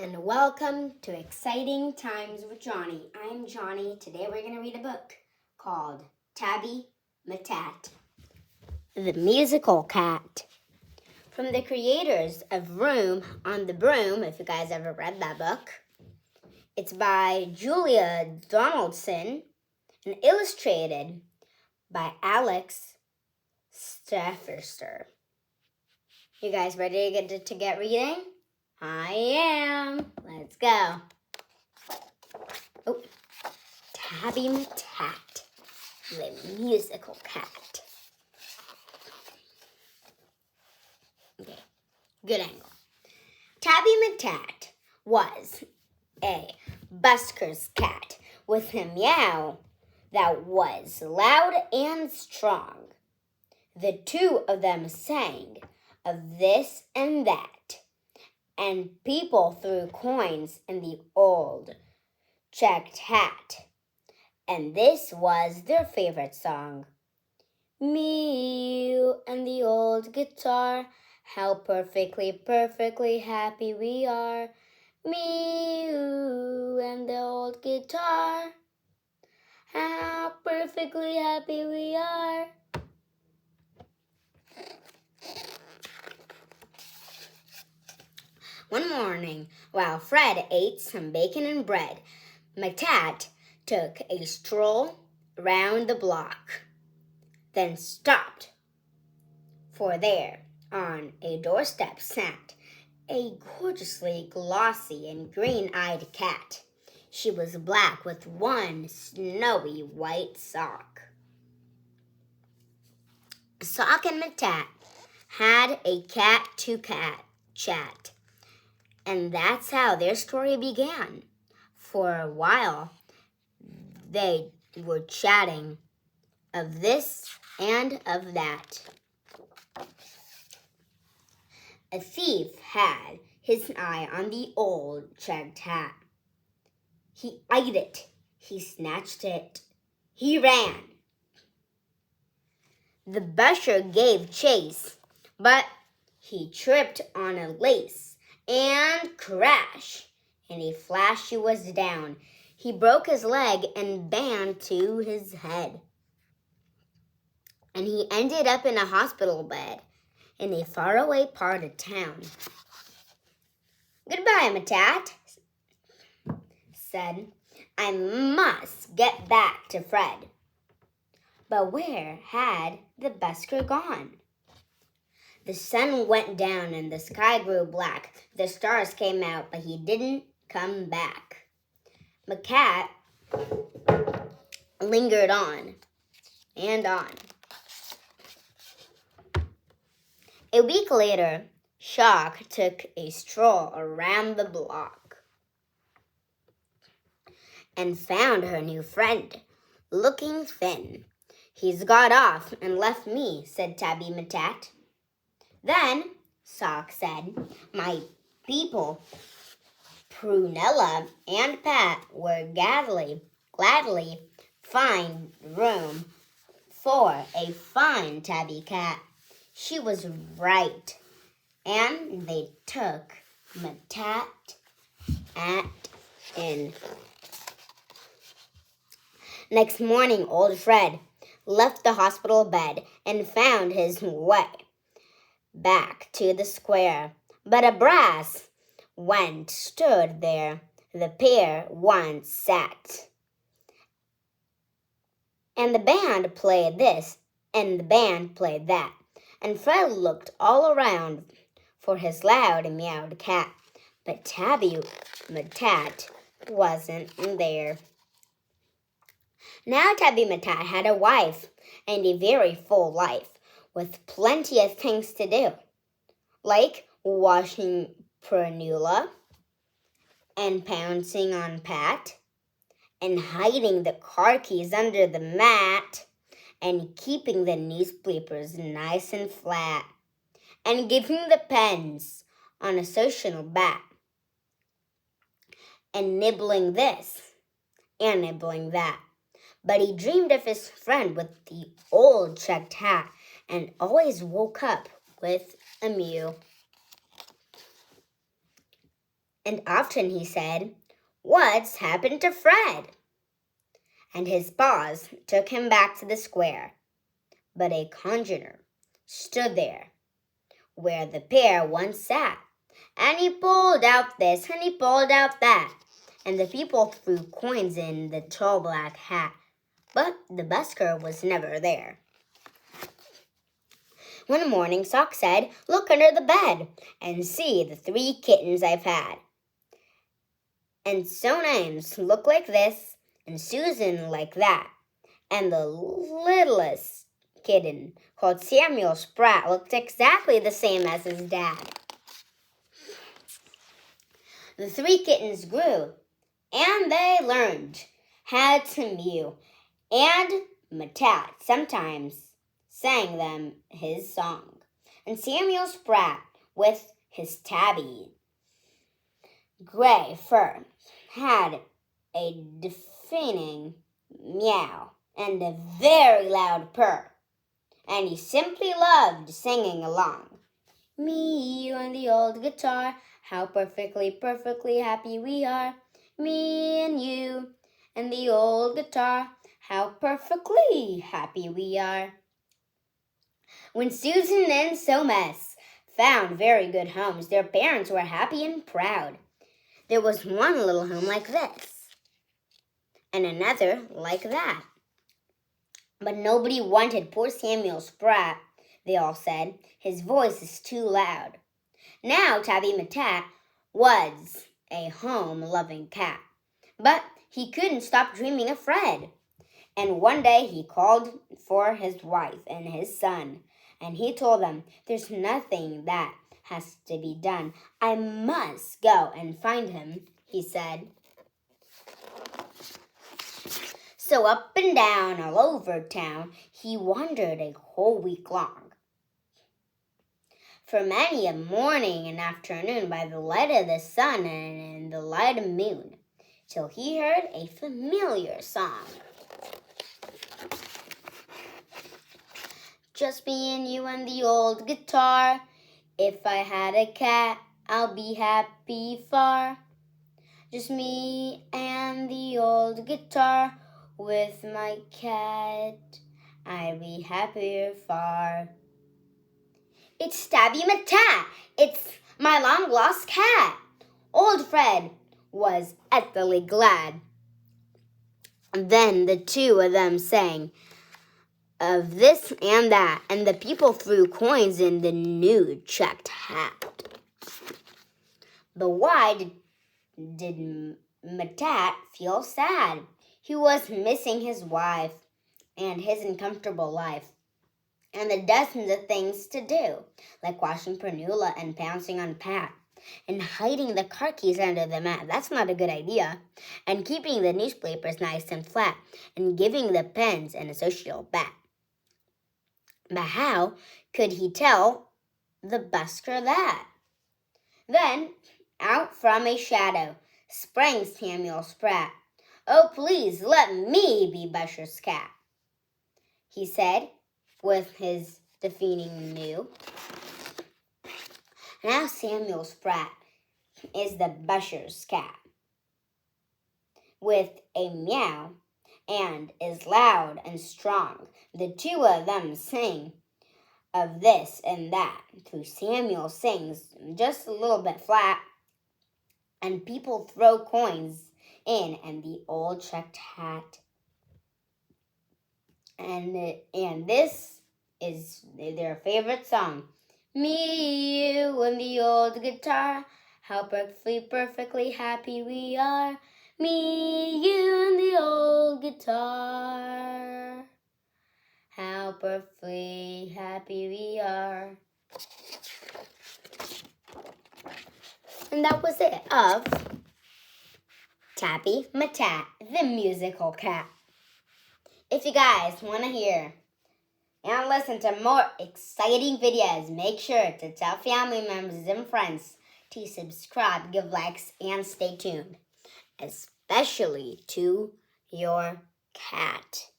and welcome to Exciting Times with Johnny. I'm Johnny. Today we're going to read a book called Tabby, McTat, the Musical Cat. From the creators of Room on the Broom, if you guys ever read that book. It's by Julia Donaldson and illustrated by Alex Stafferster. You guys ready to get reading? I am. Let's go. Oh, Tabby McTat, the musical cat. Okay, good angle. Tabby McTat was a busker's cat with a meow that was loud and strong. The two of them sang of this and that, and people threw coins in the old checked hat. And this was their favorite song. Me and the old guitar, how perfectly happy we are. Me and the old guitar, how perfectly happy we are. One morning, while Fred ate some bacon and bread, McTat took a stroll around the block, then stopped, for there, on a doorstep, sat a gorgeously glossy and green-eyed cat. She was black with one snowy white sock. Sock and McTat had a cat-to-cat chat. And that's how their story began. For a while, they were chatting of this and of that. A thief had his eye on the old checked hat. He eyed it. He snatched it. He ran. The busher gave chase, but he tripped on a lace. And crash! In a flash he was down. He broke his leg and banged to his head. And he ended up in a hospital bed in a faraway part of town. Goodbye, McTat, said. I must get back to Fred. But where had the busker gone? The sun went down and the sky grew black. The stars came out, but he didn't come back. McTat lingered on and on. A week later, Shock took a stroll around the block and found her new friend, looking thin. He's got off and left me, said Tabby McTat. Then, Sock said, my people, Prunella and Pat, were gladly find room for a fine tabby cat. She was right, and they took McTat in. Next morning, old Fred left the hospital bed and found his way back to the square, but a brass stood there. The pair once sat, and the band played this, and the band played that, and Fred looked all around for his loud and meowed cat, but Tabby McTat wasn't there. Now Tabby McTat had a wife and a very full life, with plenty of things to do, like washing Prunella and pouncing on Pat and hiding the car keys under the mat and keeping the newspapers nice and flat and giving the pens on a social bat and nibbling this and nibbling that. But he dreamed of his friend with the old checked hat and always woke up with a mew. And often he said, "What's happened to Fred?" And his paws took him back to the square. But a conjurer stood there where the pair once sat, and he pulled out this and he pulled out that, and the people threw coins in the tall black hat, but the busker was never there. One morning, Sock said, "Look under the bed and see the 3 kittens I've had. And so names look like this, and Susan like that, and the littlest kitten, called Samuel Spratt, looked exactly the same as his dad." The 3 kittens grew, and they learned how to mew, and McTat sometimes sang them his song. And Samuel Spratt, with his tabby gray fur, had a deafening meow and a very loud purr, and he simply loved singing along. Me, you, and the old guitar, how perfectly, perfectly happy we are. Me and you, and the old guitar, how perfectly happy we are. When Susan and Somas found very good homes, their parents were happy and proud. There was one little home like this, and another like that. But nobody wanted poor Samuel Spratt, they all said. His voice is too loud. Now Tabby McTat was a home-loving cat, but he couldn't stop dreaming of Fred. And one day he called for his wife and his son, and he told them, "There's nothing that has to be done. I must go and find him," he said. So up and down all over town he wandered a whole week long. For many a morning and afternoon by the light of the sun and in the light of the moon, till he heard a familiar song. Just me and you and the old guitar. If I had a cat, I'll be happy far. Just me and the old guitar. With my cat, I'd be happier far. It's Tabby McTat. It's my long-lost cat. Old Fred was utterly glad. Then the 2 of them sang of this and that, and the people threw coins in the new checked hat. But why did McTat feel sad? He was missing his wife and his uncomfortable life, and the dozens of things to do, like washing Pernula and pouncing on Pat, and hiding the car keys under the mat. That's not a good idea. And keeping the newspapers nice and flat, and giving the pens an social bat. But how could he tell the busker that? Then, out from a shadow, sprang Samuel Spratt. "Oh, please let me be Busher's cat," he said with his defeating mew. Now Samuel Spratt is the Busher's cat, with a meow, and is loud and strong. The 2 of them sing of this and that, till Samuel sings just a little bit flat, and people throw coins in and the old checked hat. And this is their favorite song. Me, you, and the old guitar, how perfectly happy we are. Me, you, and the old guitar, how perfectly happy we are. And that was it of Tabby McTat, the musical cat. If you guys want to hear and listen to more exciting videos, make sure to tell family members and friends to subscribe, give likes, and stay tuned, especially to your cat.